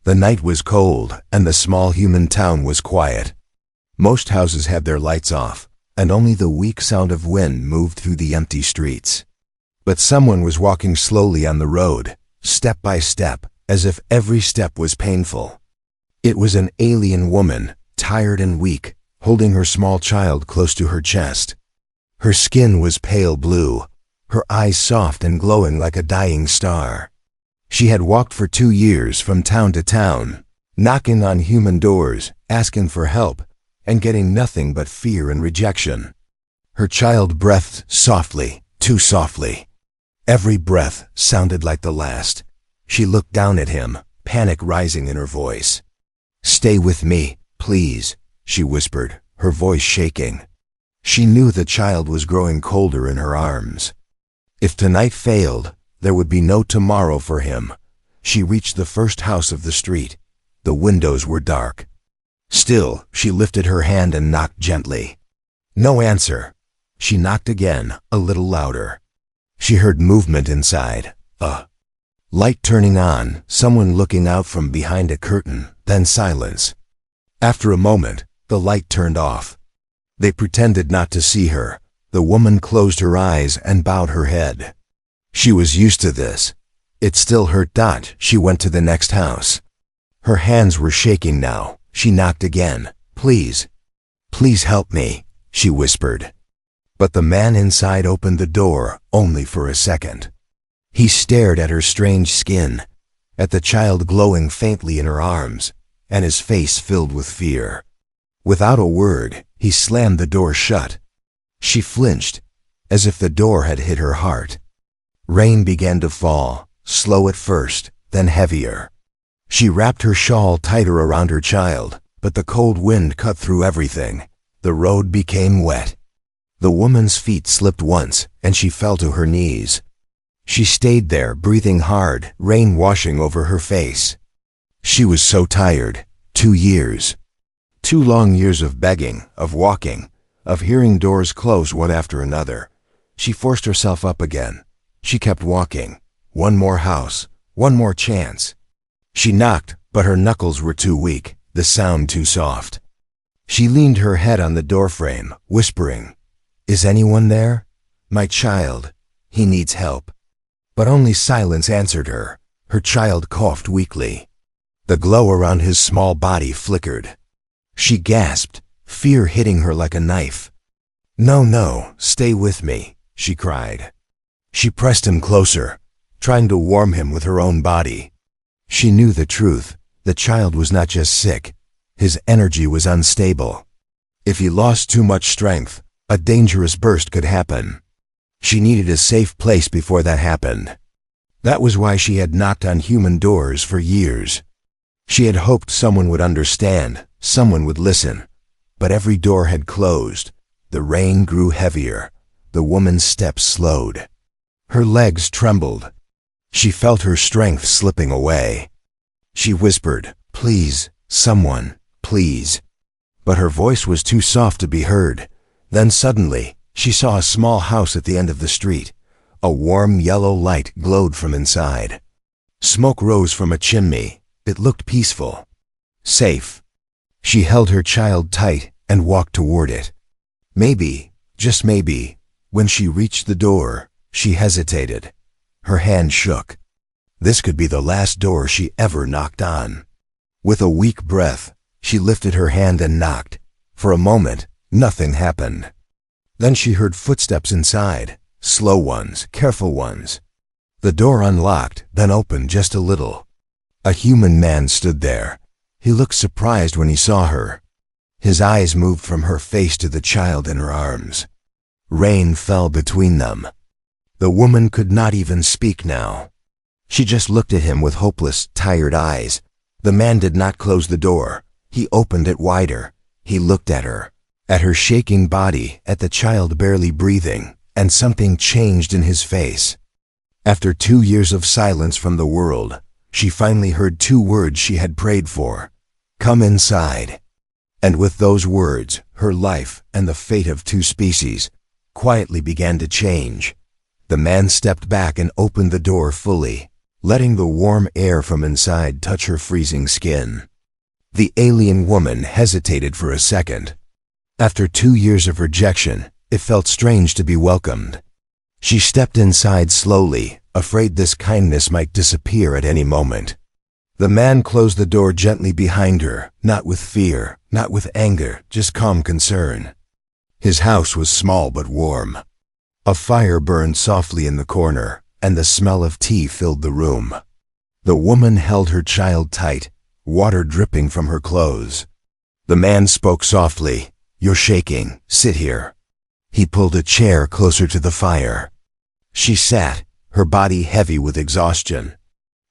The night was cold, and the small human town was quiet. Most houses had their lights off, and only the weak sound of wind moved through the empty streets. But someone was walking slowly on the road, step by step, as if every step was painful. It was an alien woman, tired and weak, holding her small child close to her chest. Her skin was pale blue, her eyes soft and glowing like a dying star. She had walked for 2 years from town to town, knocking on human doors, asking for help, and getting nothing but fear and rejection. Her child breathed softly, too softly. Every breath sounded like the last. She looked down at him, panic rising in her voice. "Stay with me, please," she whispered, her voice shaking. She knew the child was growing colder in her arms. If tonight failed, there would be no tomorrow for him. She reached the first house of the street. The windows were dark. Still, she lifted her hand and knocked gently. No answer. She knocked again, a little louder. She heard movement inside. Light turning on, someone looking out from behind a curtain, then silence. After a moment, the light turned off. They pretended not to see her. The woman closed her eyes and bowed her head. She was used to this. It still hurt. She went to the next house. Her hands were shaking now. She knocked again. "Please, please help me," she whispered. But the man inside opened the door, only for a second. He stared at her strange skin, at the child glowing faintly in her arms, and his face filled with fear. Without a word, he slammed the door shut. She flinched, as if the door had hit her heart. Rain began to fall, slow at first, then heavier. She wrapped her shawl tighter around her child, but the cold wind cut through everything. The road became wet. The woman's feet slipped once, and she fell to her knees. She stayed there, breathing hard, rain washing over her face. She was so tired. 2 years. 2 long years of begging, of walking, of hearing doors close one after another. She forced herself up again. She kept walking. One more house, one more chance. She knocked, but her knuckles were too weak, the sound too soft. She leaned her head on the doorframe, whispering, "Is anyone there? My child. He needs help." But only silence answered her. Her child coughed weakly. The glow around his small body flickered. She gasped, fear hitting her like a knife. No, stay with me," she cried. She pressed him closer, trying to warm him with her own body. She knew the truth. The child was not just sick. His energy was unstable. If he lost too much strength, a dangerous burst could happen. She needed a safe place before that happened. That was why she had knocked on human doors for years. She had hoped someone would understand, someone would listen. But every door had closed. The rain grew heavier. The woman's steps slowed. Her legs trembled. She felt her strength slipping away. She whispered, "Please, someone, please." But her voice was too soft to be heard. Then suddenly, she saw a small house at the end of the street. A warm yellow light glowed from inside. Smoke rose from a chimney. It looked peaceful. Safe. She held her child tight and walked toward it. Maybe, just maybe, when she reached the door, she hesitated. Her hand shook. This could be the last door she ever knocked on. With a weak breath, she lifted her hand and knocked. For a moment, nothing happened. Then she heard footsteps inside, slow ones, careful ones. The door unlocked, then opened just a little. A human man stood there. He looked surprised when he saw her. His eyes moved from her face to the child in her arms. Rain fell between them. The woman could not even speak now. She just looked at him with hopeless, tired eyes. The man did not close the door. He opened it wider. He looked at her shaking body, at the child barely breathing, and something changed in his face. After 2 years of silence from the world, she finally heard 2 words she had prayed for. "Come inside." And with those words, her life and the fate of 2 species quietly began to change. The man stepped back and opened the door fully. letting the warm air from inside touch her freezing skin. The alien woman hesitated for a second. After 2 years of rejection, it felt strange to be welcomed. She stepped inside slowly, afraid this kindness might disappear at any moment. The man closed the door gently behind her, not with fear, not with anger, just calm concern. His house was small but warm. A fire burned softly in the corner, and the smell of tea filled the room. The woman held her child tight, water dripping from her clothes. The man spoke softly. "You're shaking. Sit here." He pulled a chair closer to the fire. She sat, her body heavy with exhaustion.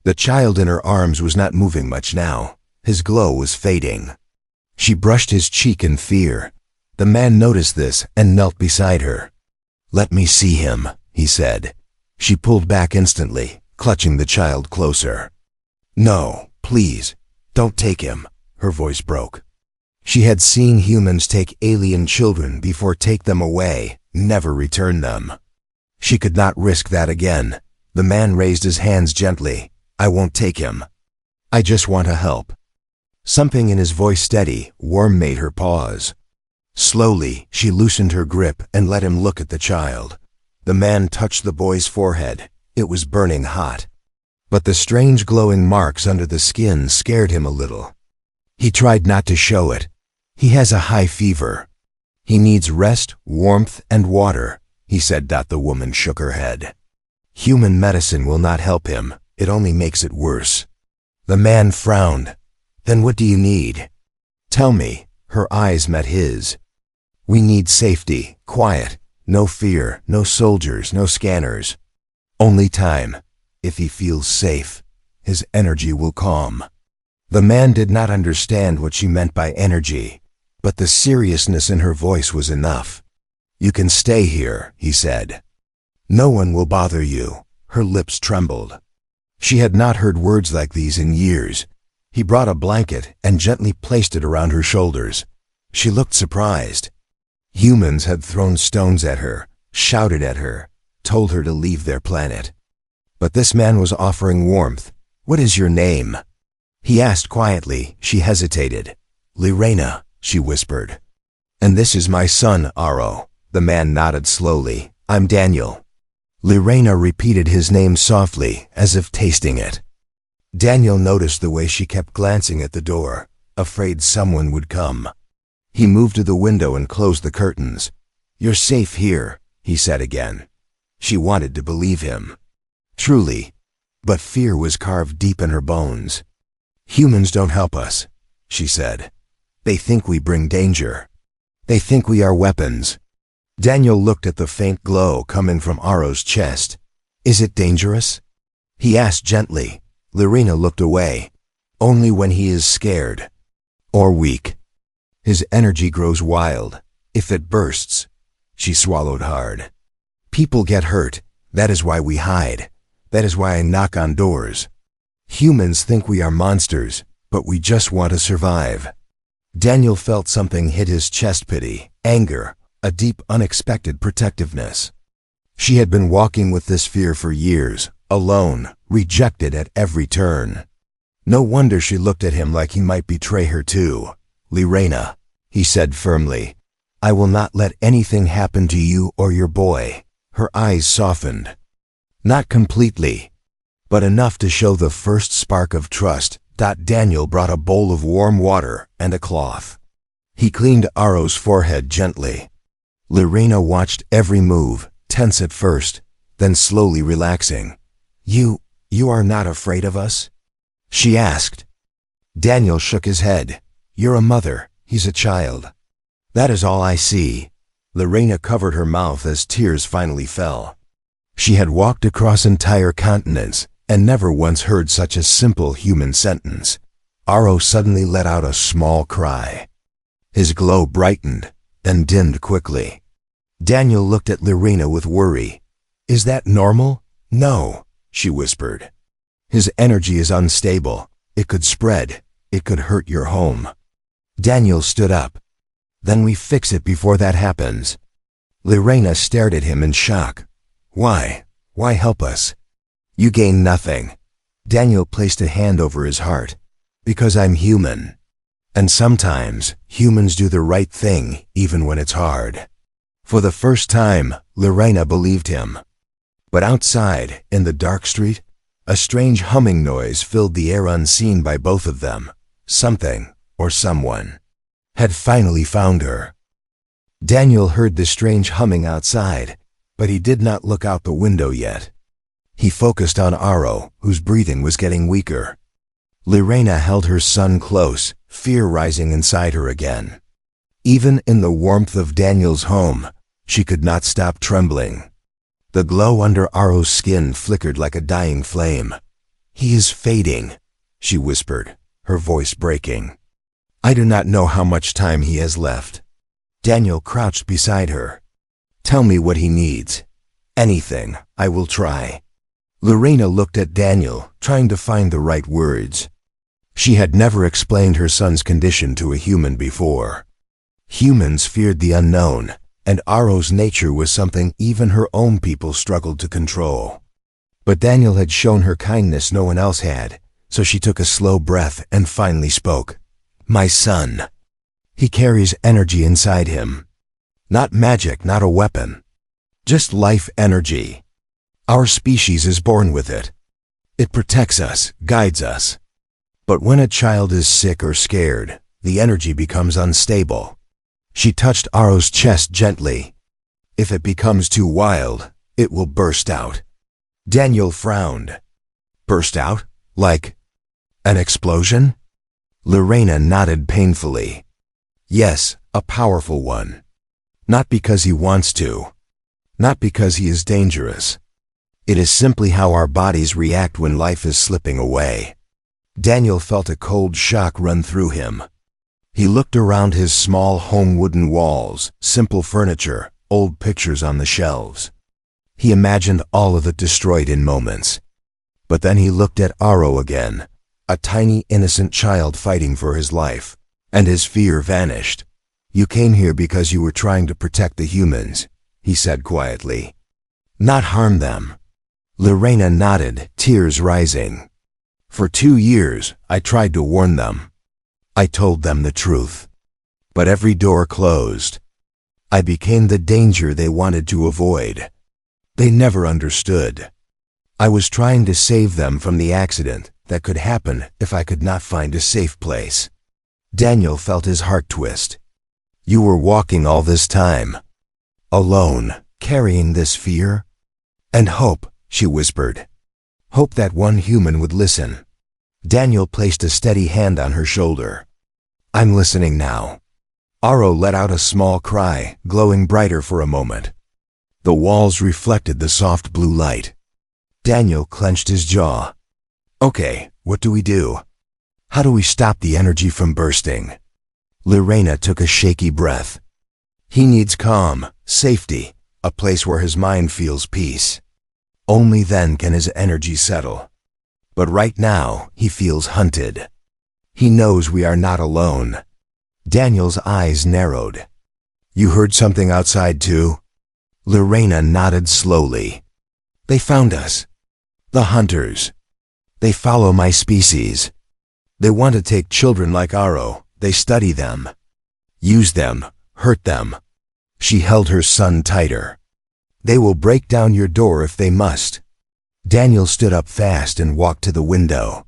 The child in her arms was not moving much now. His glow was fading. She brushed his cheek in fear. The man noticed this and knelt beside her. "Let me see him," he said. She pulled back instantly, clutching the child closer. "No, please, don't take him," her voice broke. She had seen humans take alien children before take them away, never return them. She could not risk that again. The man raised his hands gently. "I won't take him. I just want to help." Something in his voice steady, warm made her pause. Slowly, she loosened her grip and let him look at the child. The man touched the boy's forehead. It was burning hot. But the strange glowing marks under the skin scared him a little. He tried not to show it. "He has a high fever. He needs rest, warmth, and water," he said. The woman shook her head. "Human medicine will not help him. It only makes it worse." The man frowned. "Then what do you need?" "Tell me." Her eyes met his. "We need safety, quiet, no fear, no soldiers, no scanners. Only time. If he feels safe, his energy will calm." The man did not understand what she meant by energy, but the seriousness in her voice was enough. "You can stay here," he said. "No one will bother you." Her lips trembled. She had not heard words like these in years. He brought a blanket and gently placed it around her shoulders. She looked surprised. Humans had thrown stones at her, shouted at her, told her to leave their planet. But this man was offering warmth. "What is your name?" He asked quietly. She hesitated. "Lirena," she whispered. "And this is my son, Aro." The man nodded slowly. "I'm Daniel." Lirena repeated his name softly, as if tasting it. Daniel noticed the way she kept glancing at the door, afraid someone would come. He moved to the window and closed the curtains. "You're safe here," he said again. She wanted to believe him. Truly, but fear was carved deep in her bones. "Humans don't help us," she said. "They think we bring danger. They think we are weapons." Daniel looked at the faint glow coming from Aro's chest. "Is it dangerous?" he asked gently. Lirena looked away. "Only when he is scared. Or weak. His energy grows wild. If it bursts." She swallowed hard. "People get hurt. That is why we hide. That is why I knock on doors. Humans think we are monsters, but we just want to survive." Daniel felt something hit his chest, pity, anger, a deep, unexpected protectiveness. She had been walking with this fear for years, alone, rejected at every turn. No wonder she looked at him like he might betray her too. "Lirena," he said firmly, "I will not let anything happen to you or your boy." Her eyes softened. Not completely, but enough to show the first spark of trust. Daniel brought a bowl of warm water and a cloth. He cleaned Aro's forehead gently. Lirena watched every move, tense at first, then slowly relaxing. You are not afraid of us?" she asked. Daniel shook his head. "You're a mother, he's a child. That is all I see." Lirena covered her mouth as tears finally fell. She had walked across entire continents and never once heard such a simple human sentence. Aro suddenly let out a small cry. His glow brightened, then dimmed quickly. Daniel looked at Lirena with worry. "Is that normal?" "No," she whispered. "His energy is unstable. It could spread. It could hurt your home." Daniel stood up. "Then we fix it before that happens." Lirena stared at him in shock. Why? Why help us? You gain nothing. Daniel placed a hand over his heart. Because I'm human. And sometimes, humans do the right thing, even when it's hard. For the first time, Lorena believed him. But outside, in the dark street, a strange humming noise filled the air unseen by both of them. Something, or someone, had finally found her. Daniel heard the strange humming outside, but he did not look out the window yet. He focused on Aro, whose breathing was getting weaker. Lorena held her son close, fear rising inside her again. Even in the warmth of Daniel's home, she could not stop trembling. The glow under Aro's skin flickered like a dying flame. "He is fading," she whispered, her voice breaking. "I do not know how much time he has left." Daniel crouched beside her. "Tell me what he needs. Anything, I will try." Lorena looked at Daniel, trying to find the right words. She had never explained her son's condition to a human before. Humans feared the unknown, and Aro's nature was something even her own people struggled to control. But Daniel had shown her kindness no one else had, so she took a slow breath and finally spoke. "My son. He carries energy inside him. Not magic, not a weapon. Just life energy. Our species is born with it. It protects us, guides us. But when a child is sick or scared, the energy becomes unstable." She touched Aro's chest gently. "If it becomes too wild, it will burst out." Daniel frowned. "Burst out? Like an explosion?" Lorena nodded painfully. "Yes, a powerful one. Not because he wants to. Not because he is dangerous. It is simply how our bodies react when life is slipping away." Daniel felt a cold shock run through him. He looked around his small home, wooden walls, simple furniture, old pictures on the shelves. He imagined all of it destroyed in moments. But then he looked at Aro again, a tiny innocent child fighting for his life, and his fear vanished. "You came here because you were trying to protect the humans," he said quietly. "Not harm them." Lorena nodded, tears rising. "For 2 years, I tried to warn them. I told them the truth. But every door closed. I became the danger they wanted to avoid. They never understood. I was trying to save them from the accident that could happen if I could not find a safe place." Daniel felt his heart twist. "You were walking all this time, alone, carrying this fear?" "And hope," she whispered. "Hope that one human would listen." Daniel placed a steady hand on her shoulder. "I'm listening now." Aro let out a small cry, glowing brighter for a moment. The walls reflected the soft blue light. Daniel clenched his jaw. "Okay, what do we do? How do we stop the energy from bursting?" Lorena took a shaky breath. "He needs calm, safety, a place where his mind feels peace. Only then can his energy settle. But right now, he feels hunted. He knows we are not alone." Daniel's eyes narrowed. "You heard something outside too?" Lorena nodded slowly. "They found us. The hunters. They follow my species. They want to take children like Aro. They study them. Use them. Hurt them." She held her son tighter. "They will break down your door if they must." Daniel stood up fast and walked to the window.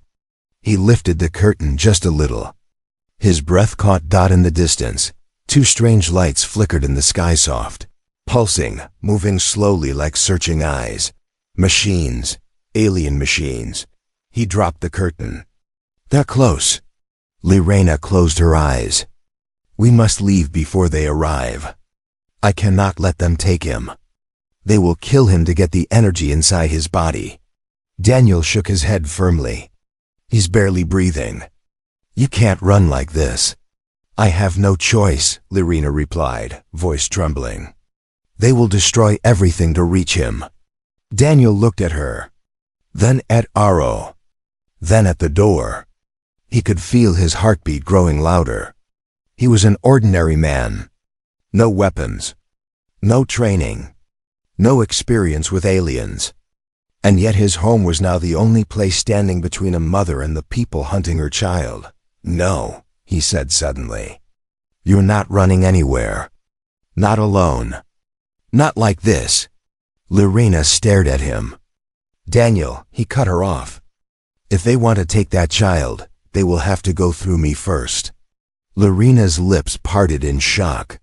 He lifted the curtain just a little. His breath caught Dot in the distance. 2 strange lights flickered in the sky soft, pulsing, moving slowly like searching eyes. Machines. Alien machines. He dropped the curtain. "That close." Lorena closed her eyes. "We must leave before they arrive. I cannot let them take him. They will kill him to get the energy inside his body." Daniel shook his head firmly. "He's barely breathing. You can't run like this." "I have no choice," Lorena replied, voice trembling. "They will destroy everything to reach him." Daniel looked at her, then at Aro, then at the door. He could feel his heartbeat growing louder. He was an ordinary man. No weapons. No training. No experience with aliens. And yet his home was now the only place standing between a mother and the people hunting her child. "No," he said suddenly. "You're not running anywhere. Not alone. Not like this." Lorena stared at him. "Daniel," he cut her off. "If they want to take that child, they will have to go through me first." Lorena's lips parted in shock.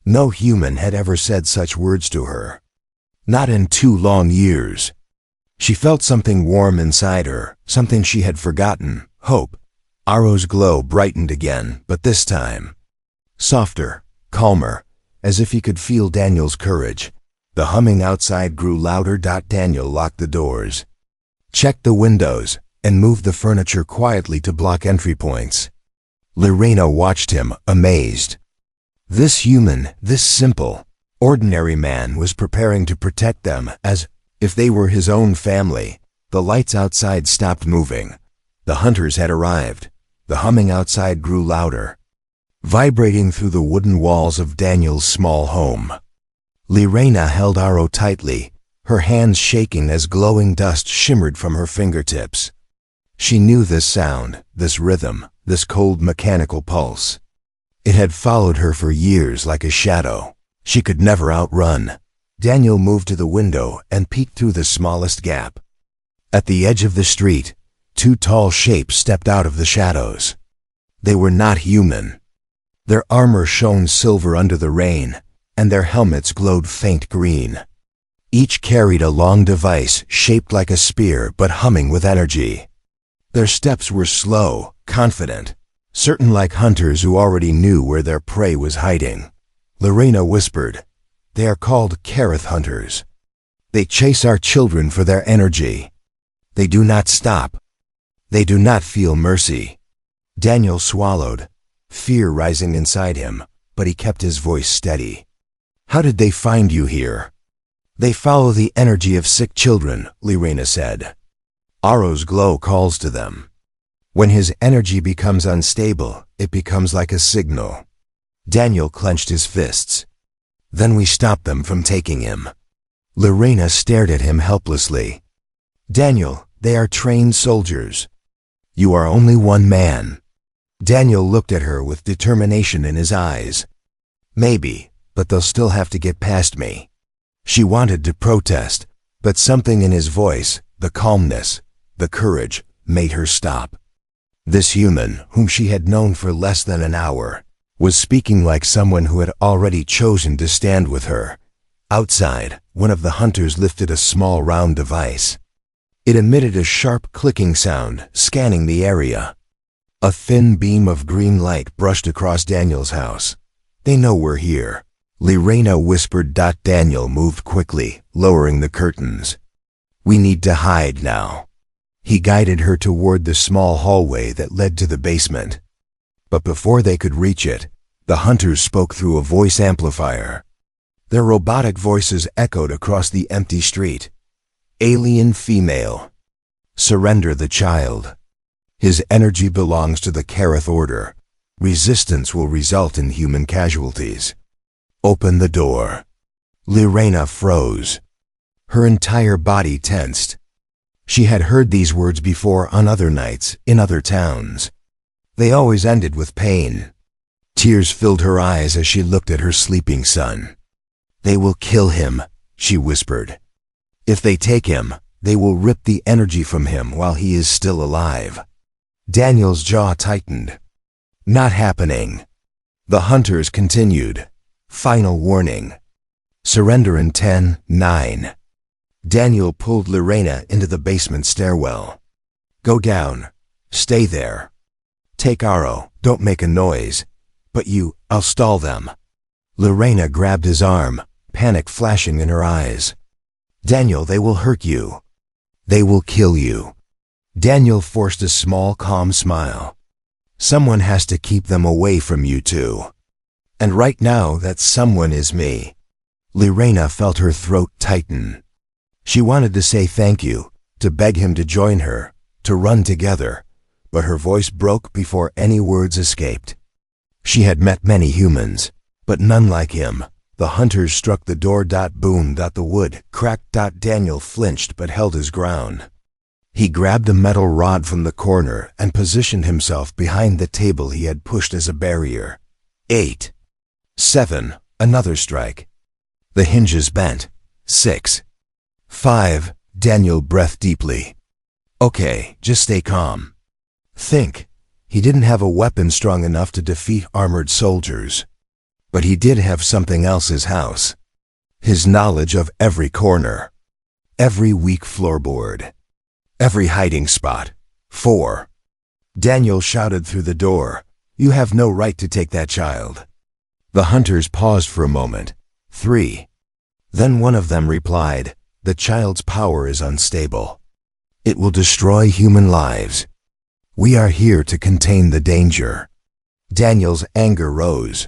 No human had ever said such words to her. Not in 2 long years. She felt something warm inside her, something she had forgotten, hope. Aro's glow brightened again, but this time softer, calmer, as if he could feel Daniel's courage. The humming outside grew louder. Daniel locked the doors, checked the windows, and moved the furniture quietly to block entry points. Lorena watched him, amazed. This human, this simple, ordinary man was preparing to protect them as if they were his own family. The lights outside stopped moving. The hunters had arrived. The humming outside grew louder, vibrating through the wooden walls of Daniel's small home. Lorena held Aro tightly, her hands shaking as glowing dust shimmered from her fingertips. She knew this sound, this rhythm, this cold mechanical pulse. It had followed her for years like a shadow. She could never outrun. Daniel moved to the window and peeked through the smallest gap. At the edge of the street, 2 tall shapes stepped out of the shadows. They were not human. Their armor shone silver under the rain, and their helmets glowed faint green. Each carried a long device shaped like a spear but humming with energy. Their steps were slow, confident, certain like hunters who already knew where their prey was hiding. Lorena whispered, "They are called Kareth hunters. They chase our children for their energy. They do not stop. They do not feel mercy." Daniel swallowed, fear rising inside him, but he kept his voice steady. "How did they find you here?" "They follow the energy of sick children," Lorena said. "Aro's glow calls to them. When his energy becomes unstable, it becomes like a signal." Daniel clenched his fists. "Then we stop them from taking him." Lorena stared at him helplessly. "Daniel, they are trained soldiers. You are only one man." Daniel looked at her with determination in his eyes. "Maybe, but they'll still have to get past me." She wanted to protest, but something in his voice, the calmness, the courage, made her stop. This human, whom she had known for less than an hour, was speaking like someone who had already chosen to stand with her. Outside, one of the hunters lifted a small round device. It emitted a sharp clicking sound, scanning the area. A thin beam of green light brushed across Daniel's house. "They know we're here," Lorena whispered. Daniel moved quickly, lowering the curtains. "We need to hide now." He guided her toward the small hallway that led to the basement. But before they could reach it, the hunters spoke through a voice amplifier. Their robotic voices echoed across the empty street. "Alien female. Surrender the child. His energy belongs to the Kareth Order. Resistance will result in human casualties. Open the door." Lorena froze. Her entire body tensed. She had heard these words before on other nights, in other towns. They always ended with pain. Tears filled her eyes as she looked at her sleeping son. "They will kill him," she whispered. "If they take him, they will rip the energy from him while he is still alive." Daniel's jaw tightened. "Not happening." The hunters continued. "Final warning. Surrender in 10, 9. Daniel pulled Lorena into the basement stairwell. "Go down. Stay there. Take Aro, don't make a noise. But I'll stall them." Lorena grabbed his arm, panic flashing in her eyes. "Daniel, they will hurt you. They will kill you." Daniel forced a small, calm smile. "Someone has to keep them away from you two. And right now, that someone is me." Lorena felt her throat tighten. She wanted to say thank you, to beg him to join her, to run together, but her voice broke before any words escaped. She had met many humans, but none like him, The hunters struck the door. Boom. The wood cracked. Daniel flinched but held his ground. He grabbed a metal rod from the corner and positioned himself behind the table he had pushed as a barrier. 8. 7. Another strike. The hinges bent. 6. 5. Daniel breathed deeply. Okay, just stay calm. Think. He didn't have a weapon strong enough to defeat armored soldiers. But he did have something else: his house. His knowledge of every corner. Every weak floorboard. Every hiding spot. 4. Daniel shouted through the door, "You have no right to take that child." The hunters paused for a moment. 3. Then one of them replied, "The child's power is unstable. It will destroy human lives. We are here to contain the danger." Daniel's anger rose.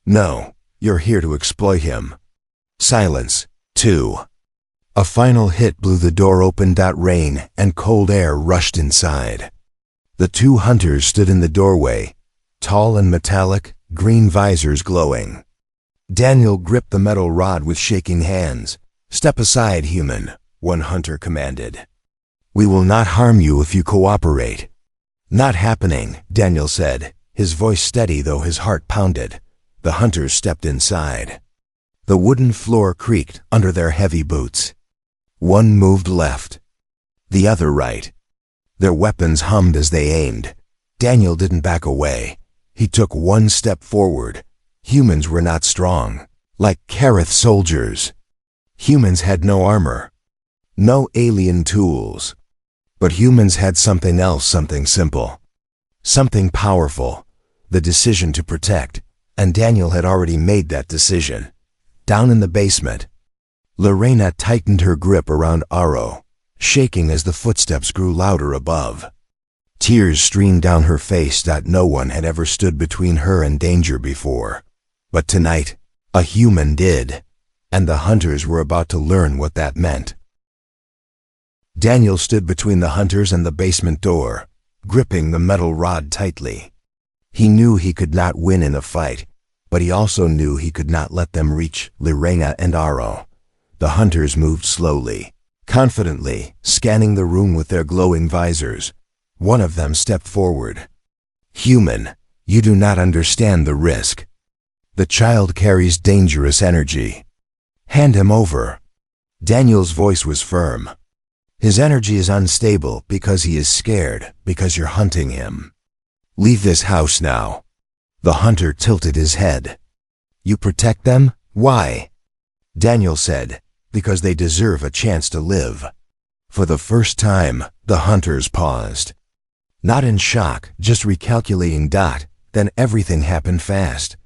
"No, you're here to exploit him." Silence. 2. A final hit blew the door open. Rain and cold air rushed inside. The two hunters stood in the doorway, tall and metallic, green visors glowing. Daniel gripped the metal rod with shaking hands. "Step aside, human," one hunter commanded. "We will not harm you if you cooperate." "Not happening," Daniel said, his voice steady though his heart pounded. The hunters stepped inside. The wooden floor creaked under their heavy boots. One moved left, the other right. Their weapons hummed as they aimed. Daniel didn't back away. He took one step forward. Humans were not strong, like Kareth soldiers. Humans had no armor, no alien tools. But humans had something else, something simple, something powerful, the decision to protect, and Daniel had already made that decision. Down in the basement, Lorena tightened her grip around Aro, shaking as the footsteps grew louder above. Tears streamed down her face. No one had ever stood between her and danger before. But tonight, a human did, and the hunters were about to learn what that meant. Daniel stood between the hunters and the basement door, gripping the metal rod tightly. He knew he could not win in a fight, but he also knew he could not let them reach Lorena and Aro. The hunters moved slowly, confidently, scanning the room with their glowing visors. One of them stepped forward. "Human, you do not understand the risk. The child carries dangerous energy. Hand him over." Daniel's voice was firm. "His energy is unstable because he is scared, because you're hunting him. Leave this house now." The hunter tilted his head. "You protect them? Why?" Daniel said, "Because they deserve a chance to live." For the first time, the hunters paused. Not in shock, just recalculating. Then everything happened fast.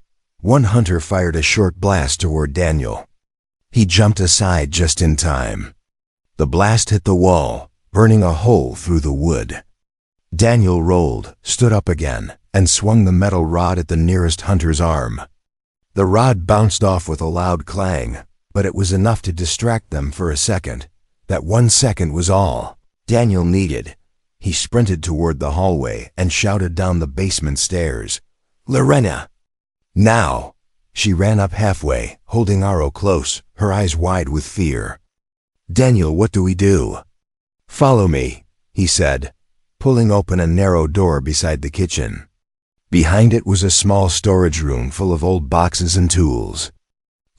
One hunter fired a short blast toward Daniel. He jumped aside just in time. The blast hit the wall, burning a hole through the wood. Daniel rolled, stood up again, and swung the metal rod at the nearest hunter's arm. The rod bounced off with a loud clang, but it was enough to distract them for a second. That 1 second was all Daniel needed. He sprinted toward the hallway and shouted down the basement stairs, "Lorena!" "Now!" She ran up halfway, holding Aro close, her eyes wide with fear. "Daniel, what do we do?" "Follow me," he said, pulling open a narrow door beside the kitchen. Behind it was a small storage room full of old boxes and tools.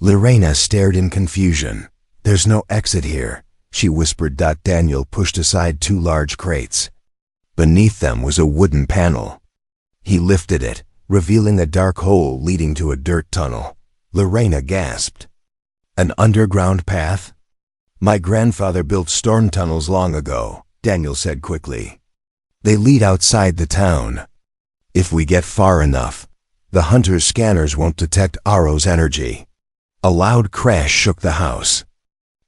Lorena stared in confusion. "There's no exit here," she whispered. Daniel pushed aside 2 large crates. Beneath them was a wooden panel. He lifted it, revealing a dark hole leading to a dirt tunnel. Lorena gasped. "An underground path?" "My grandfather built storm tunnels long ago," Daniel said quickly. "They lead outside the town. If we get far enough, the hunter's scanners won't detect Aro's energy." A loud crash shook the house.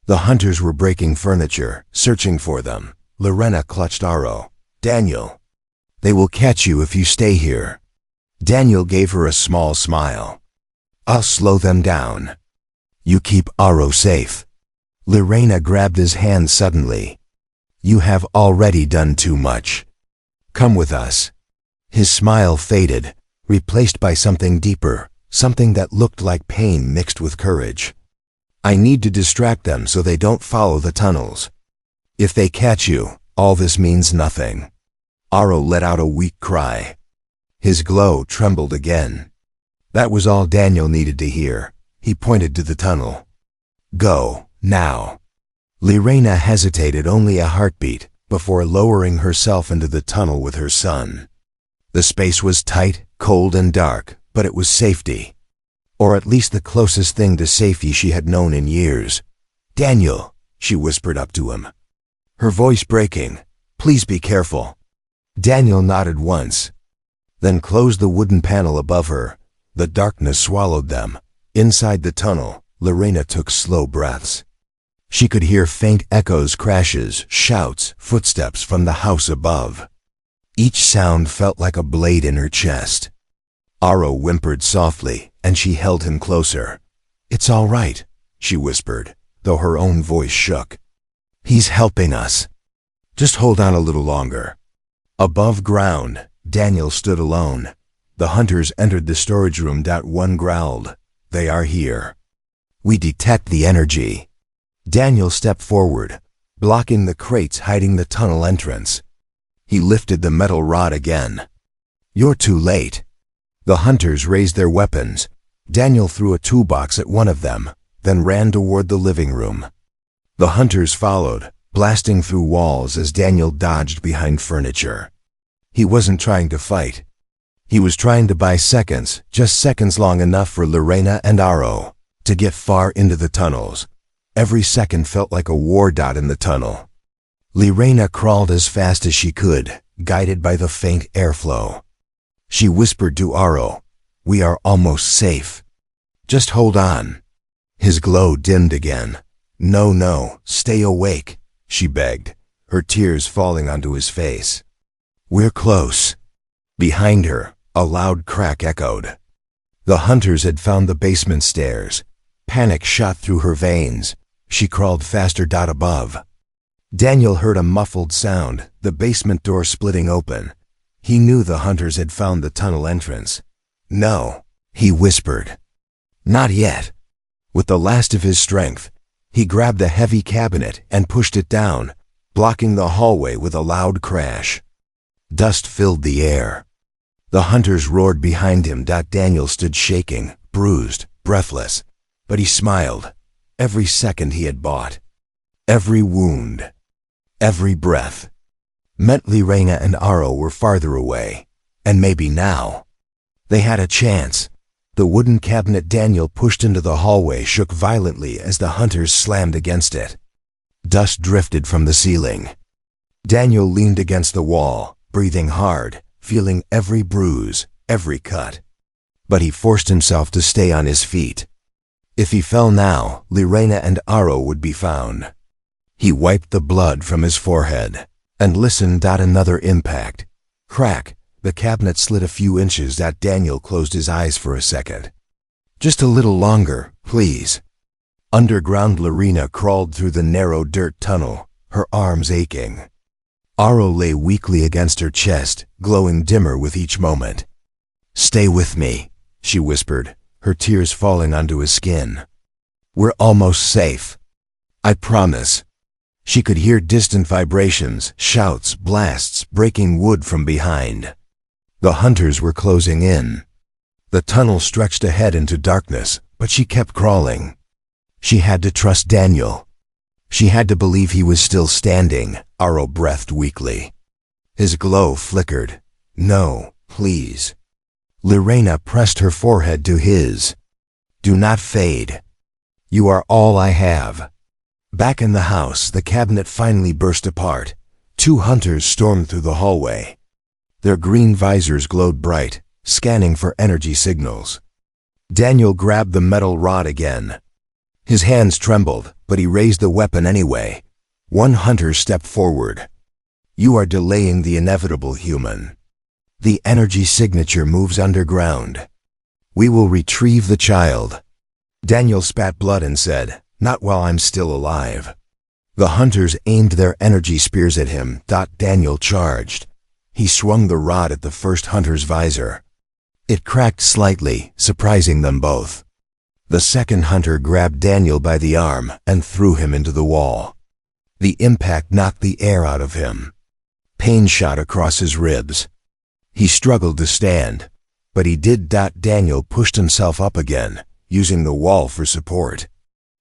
The hunters were breaking furniture, searching for them. Lorena clutched Aro. "Daniel, they will catch you if you stay here." Daniel gave her a small smile. "I'll slow them down. You keep Aro safe." Lorena grabbed his hand suddenly. "You have already done too much. Come with us." His smile faded, replaced by something deeper, something that looked like pain mixed with courage. I need to distract them so they don't follow the tunnels. If they catch you, all this means nothing. Aro let out a weak cry. His glow trembled again. That was all Daniel needed to hear. He pointed to the tunnel. Go, now. Lorena hesitated only a heartbeat before lowering herself into the tunnel with her son. The space was tight, cold, and dark, but it was safety. Or at least the closest thing to safety she had known in years. Daniel, she whispered up to him. Her voice breaking. Please be careful. Daniel nodded once, then closed the wooden panel above her. The darkness swallowed them. Inside the tunnel, Lorena took slow breaths. She could hear faint echoes, crashes, shouts, footsteps from the house above. Each sound felt like a blade in her chest. Aro whimpered softly, and she held him closer. It's all right, she whispered, though her own voice shook. He's helping us. Just hold on a little longer. Above ground, Daniel stood alone. The hunters entered the storage room. One growled. They are here. We detect the energy. Daniel stepped forward, blocking the crates hiding the tunnel entrance. He lifted the metal rod again. You're too late. The hunters raised their weapons. Daniel threw a toolbox at one of them, then ran toward the living room. The hunters followed, blasting through walls as Daniel dodged behind furniture. He wasn't trying to fight. He was trying to buy seconds, just seconds long enough for Lorena and Aro to get far into the tunnels. Every second felt like a war dot in the tunnel. Lorena crawled as fast as she could, guided by the faint airflow. She whispered to Aro, "We are almost safe. Just hold on." His glow dimmed again. No, stay awake," she begged, her tears falling onto his face. "We're close." Behind her, a loud crack echoed. The hunters had found the basement stairs. Panic shot through her veins. She crawled faster. Above. Daniel heard a muffled sound, the basement door splitting open. He knew the hunters had found the tunnel entrance. "No," he whispered. "Not yet." With the last of his strength, he grabbed the heavy cabinet and pushed it down, blocking the hallway with a loud crash. Dust filled the air. The hunters roared behind him. Daniel stood shaking, bruised, breathless, but he smiled. Every second he had bought, every wound, every breath, meant Lorena and Aro were farther away, and maybe now they had a chance. The wooden cabinet Daniel pushed into the hallway shook violently as the hunters slammed against it. Dust drifted from the ceiling. Daniel leaned against the wall, breathing hard, feeling every bruise, every cut. But he forced himself to stay on his feet. If he fell now, Lorena and Aro would be found. He wiped the blood from his forehead and listened. Another impact. Crack. The cabinet slid a few inches. Daniel closed his eyes for a second. "Just a little longer, please." Underground, Lorena crawled through the narrow dirt tunnel, her arms aching. Aro lay weakly against her chest, glowing dimmer with each moment. "Stay with me," she whispered, her tears falling onto his skin. "We're almost safe. I promise." She could hear distant vibrations, shouts, blasts, breaking wood from behind. The hunters were closing in. The tunnel stretched ahead into darkness, but she kept crawling. She had to trust Daniel. She had to believe he was still standing. Aro breathed weakly. His glow flickered. "No, please." Lorena pressed her forehead to his. "Do not fade. You are all I have." Back in the house, the cabinet finally burst apart. Two hunters stormed through the hallway. Their green visors glowed bright, scanning for energy signals. Daniel grabbed the metal rod again. His hands trembled, but he raised the weapon anyway. One hunter stepped forward. "You are delaying the inevitable, human. The energy signature moves underground. We will retrieve the child." Daniel spat blood and said, "Not while I'm still alive." The hunters aimed their energy spears at him. Daniel charged. He swung the rod at the first hunter's visor. It cracked slightly, surprising them both. The second hunter grabbed Daniel by the arm and threw him into the wall. The impact knocked the air out of him. Pain shot across his ribs. He struggled to stand, but he did. Daniel pushed himself up again, using the wall for support.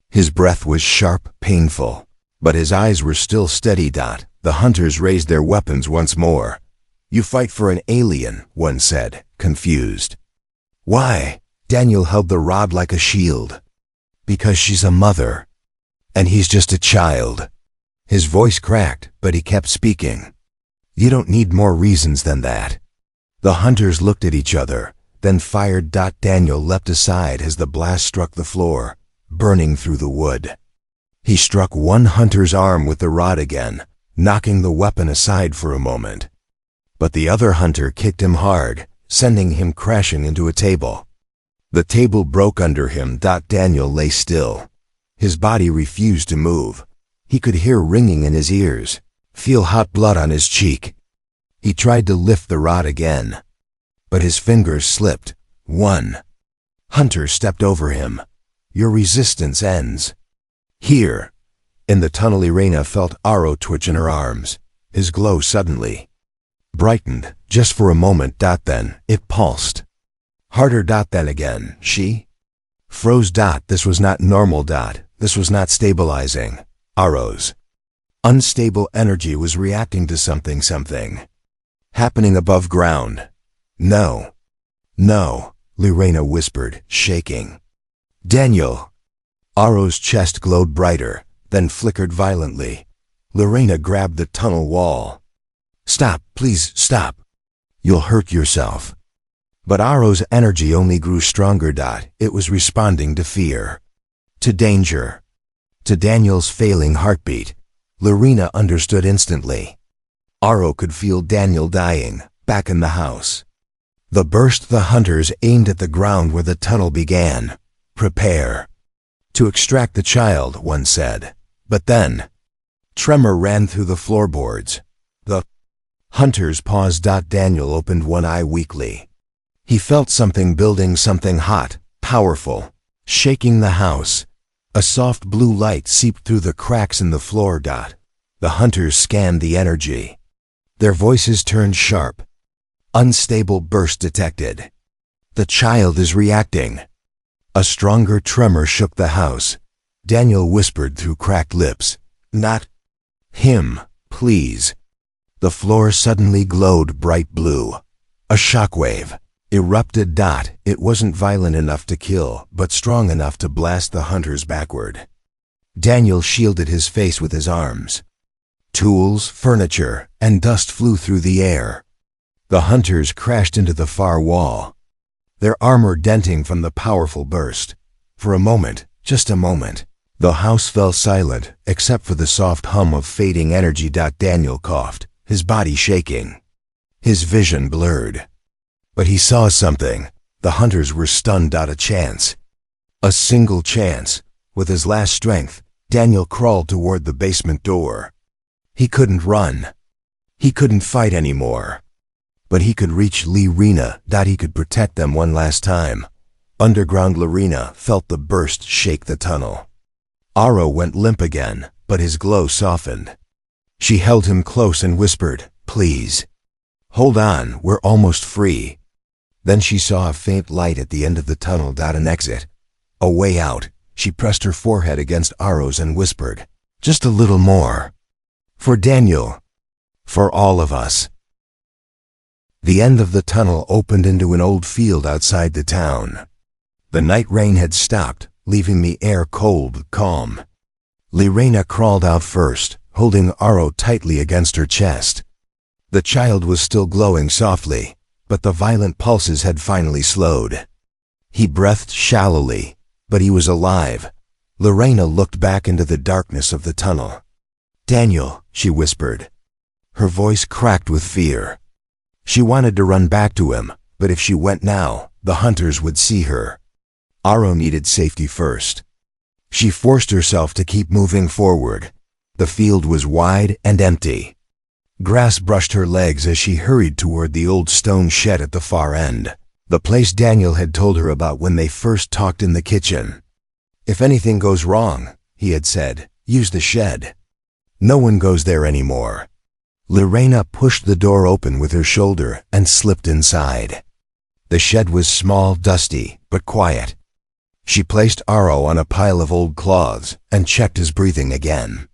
His breath was sharp, painful, but his eyes were still steady. The hunters raised their weapons once more. "You fight for an alien," one said, confused. "Why?" Daniel held the rod like a shield. "Because she's a mother, and he's just a child." His voice cracked, but he kept speaking. "You don't need more reasons than that." The hunters looked at each other, then fired. Daniel leapt aside as the blast struck the floor, burning through the wood. He struck one hunter's arm with the rod again, knocking the weapon aside for a moment. But the other hunter kicked him hard, sending him crashing into a table. The table broke under him. Daniel lay still. His body refused to move. He could hear ringing in his ears, feel hot blood on his cheek. He tried to lift the rod again, but his fingers slipped. One hunter stepped over him. "Your resistance ends here." In the tunnel, Irena felt Aro twitch in her arms. His glow suddenly brightened, just for a moment. Then it pulsed. Harder. Then again, she froze. This was not normal. This was not stabilizing. Aro's unstable energy was reacting to something happening above ground. "No, no," Irena whispered, shaking. "Daniel." Aro's chest glowed brighter, then flickered violently. Irena grabbed the tunnel wall. "Stop, please stop. You'll hurt yourself." But Aro's energy only grew stronger. It was responding to fear, to danger, to Daniel's failing heartbeat. Irena understood instantly. Aro could feel Daniel dying, back in the house. The burst. The hunters aimed at the ground where the tunnel began. "Prepare to extract the child," one said. But then, tremor ran through the floorboards. The hunters paused. Daniel opened one eye weakly. He felt something building, something hot, powerful, shaking the house. A soft blue light seeped through the cracks in the floor. The hunters scanned the energy. Their voices turned sharp. "Unstable burst detected. The child is reacting." A stronger tremor shook the house. Daniel whispered through cracked lips, "Not him, please." The floor suddenly glowed bright blue. A shockwave erupted. It wasn't violent enough to kill, but strong enough to blast the hunters backward. Daniel shielded his face with his arms. Tools, furniture, and dust flew through the air. The hunters crashed into the far wall, their armor denting from the powerful burst. For a moment, just a moment, the house fell silent, except for the soft hum of fading energy. Daniel coughed, his body shaking. His vision blurred. But he saw something. The hunters were stunned. A chance. A single chance. With his last strength, Daniel crawled toward the basement door. He couldn't run. He couldn't fight anymore. But he could reach Irena. He could protect them one last time. Underground. Irena felt the burst shake the tunnel. Aro went limp again, but his glow softened. She held him close and whispered, "Please. Hold on, we're almost free." Then she saw a faint light at the end of the tunnel. An exit. A way out. She pressed her forehead against Aro's and whispered, "Just a little more. For Daniel. For all of us." The end of the tunnel opened into an old field outside the town. The night rain had stopped, leaving the air cold, calm. Irena crawled out first, holding Aro tightly against her chest. The child was still glowing softly, but the violent pulses had finally slowed. He breathed shallowly, but he was alive. Irena looked back into the darkness of the tunnel. "Daniel," she whispered. Her voice cracked with fear. She wanted to run back to him, but if she went now, the hunters would see her. Aro needed safety first. She forced herself to keep moving forward. The field was wide and empty. Grass brushed her legs as she hurried toward the old stone shed at the far end. The place Daniel had told her about when they first talked in the kitchen. If anything goes wrong, he had said, use the shed. No one goes there anymore. Lorena pushed the door open with her shoulder and slipped inside. The shed was small, dusty, but quiet. She placed Aro on a pile of old cloths and checked his breathing again.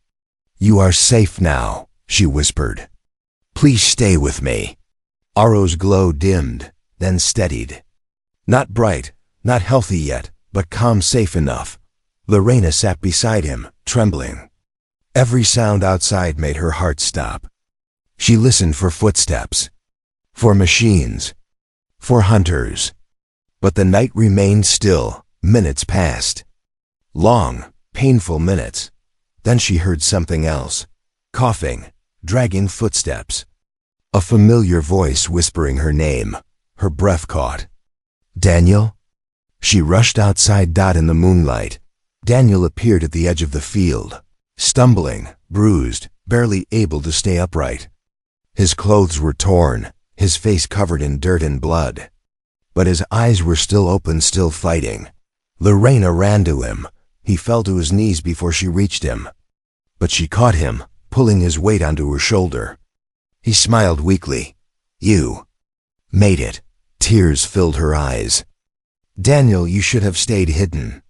You are safe now, she whispered. Please stay with me. Aro's glow dimmed, then steadied. Not bright, not healthy yet, but calm, safe enough. Lorena sat beside him, trembling. Every sound outside made her heart stop. She listened for footsteps, for machines, for hunters. But the night remained still. Minutes passed. Long, painful minutes. Then she heard something else. Coughing, dragging footsteps. A familiar voice whispering her name. Her breath caught. Daniel? She rushed outside. In the moonlight, Daniel appeared at the edge of the field, stumbling, bruised, barely able to stay upright. His clothes were torn, his face covered in dirt and blood. But his eyes were still open, still fighting. Lorena ran to him. He fell to his knees before she reached him. But she caught him, pulling his weight onto her shoulder. He smiled weakly. You made it. Tears filled her eyes. Daniel, you should have stayed hidden.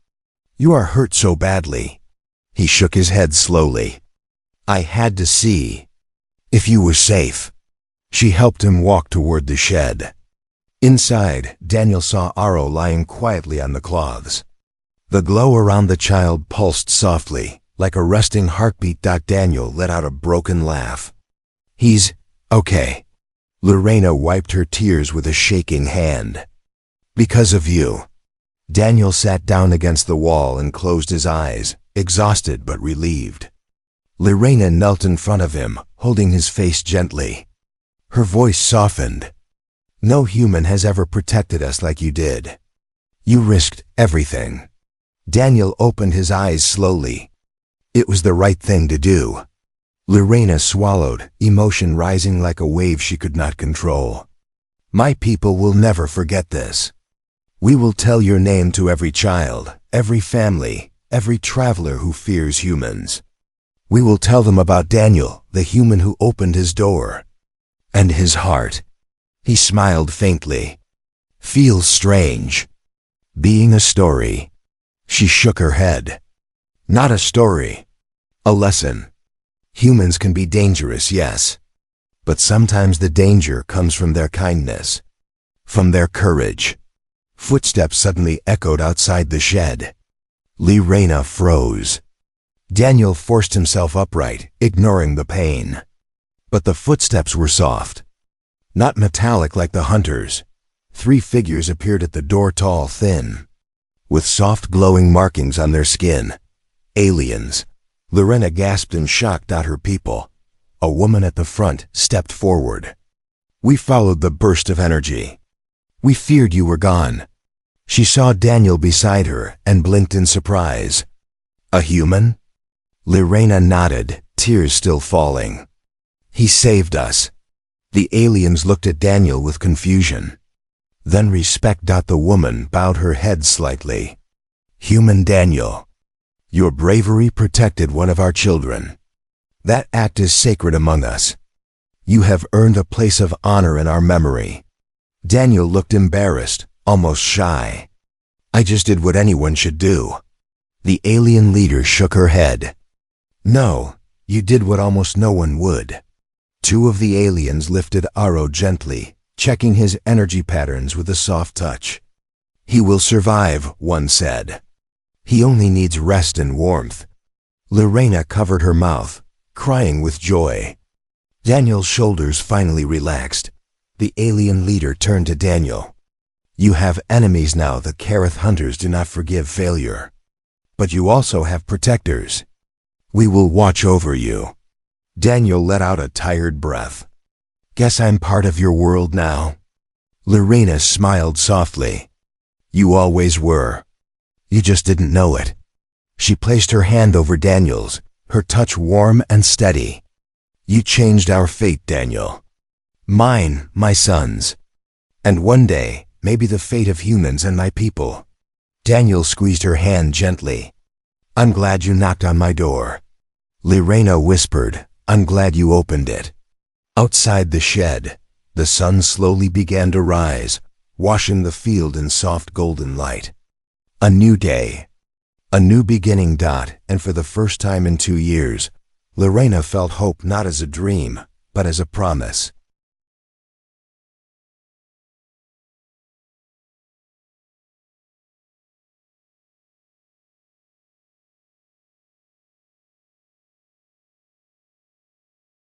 You are hurt so badly. He shook his head slowly. I had to see if you were safe. She helped him walk toward the shed. Inside, Daniel saw Aro lying quietly on the cloths. The glow around the child pulsed softly, like a resting heartbeat. Daniel let out a broken laugh. He's okay. Lorena wiped her tears with a shaking hand. Because of you. Daniel sat down against the wall and closed his eyes, exhausted but relieved. Lorena knelt in front of him, holding his face gently. Her voice softened. No human has ever protected us like you did. You risked everything. Daniel opened his eyes slowly. It was the right thing to do. Lorena swallowed, emotion rising like a wave she could not control. My people will never forget this. We will tell your name to every child, every family, every traveler who fears humans. We will tell them about Daniel, the human who opened his door. And his heart. He smiled faintly. Feels strange. Being a story. She shook her head. Not a story. A lesson. Humans can be dangerous, yes. But sometimes the danger comes from their kindness. From their courage. Footsteps suddenly echoed outside the shed. Lorena froze. Daniel forced himself upright, ignoring the pain. But the footsteps were soft. Not metallic like the hunters. 3 figures appeared at the door, tall, thin, with soft glowing markings on their skin. Aliens. Lorena gasped in shock. Her people. A woman at the front stepped forward. We followed the burst of energy. We feared you were gone. She saw Daniel beside her and blinked in surprise. A human? Lorena nodded, tears still falling. He saved us. The aliens looked at Daniel with confusion. Then respect. The woman bowed her head slightly. Human Daniel. Your bravery protected one of our children. That act is sacred among us. You have earned a place of honor in our memory. Daniel looked embarrassed, almost shy. I just did what anyone should do. The alien leader shook her head. No, you did what almost no one would. 2 of the aliens lifted Aro gently, checking his energy patterns with a soft touch. He will survive, one said. He only needs rest and warmth. Lorena covered her mouth, crying with joy. Daniel's shoulders finally relaxed. The alien leader turned to Daniel. You have enemies now. The Kareth hunters do not forgive failure. But you also have protectors. We will watch over you. Daniel let out a tired breath. Guess I'm part of your world now. Lorena smiled softly. You always were. You just didn't know it. She placed her hand over Daniel's, her touch warm and steady. You changed our fate, Daniel. Mine, my son's. And one day, maybe the fate of humans and my people. Daniel squeezed her hand gently. I'm glad you knocked on my door. Lorena whispered, I'm glad you opened it. Outside the shed, the sun slowly began to rise, washing the field in soft golden light. A new day. A new beginning. And for the first time in 2 years, Lorena felt hope not as a dream, but as a promise.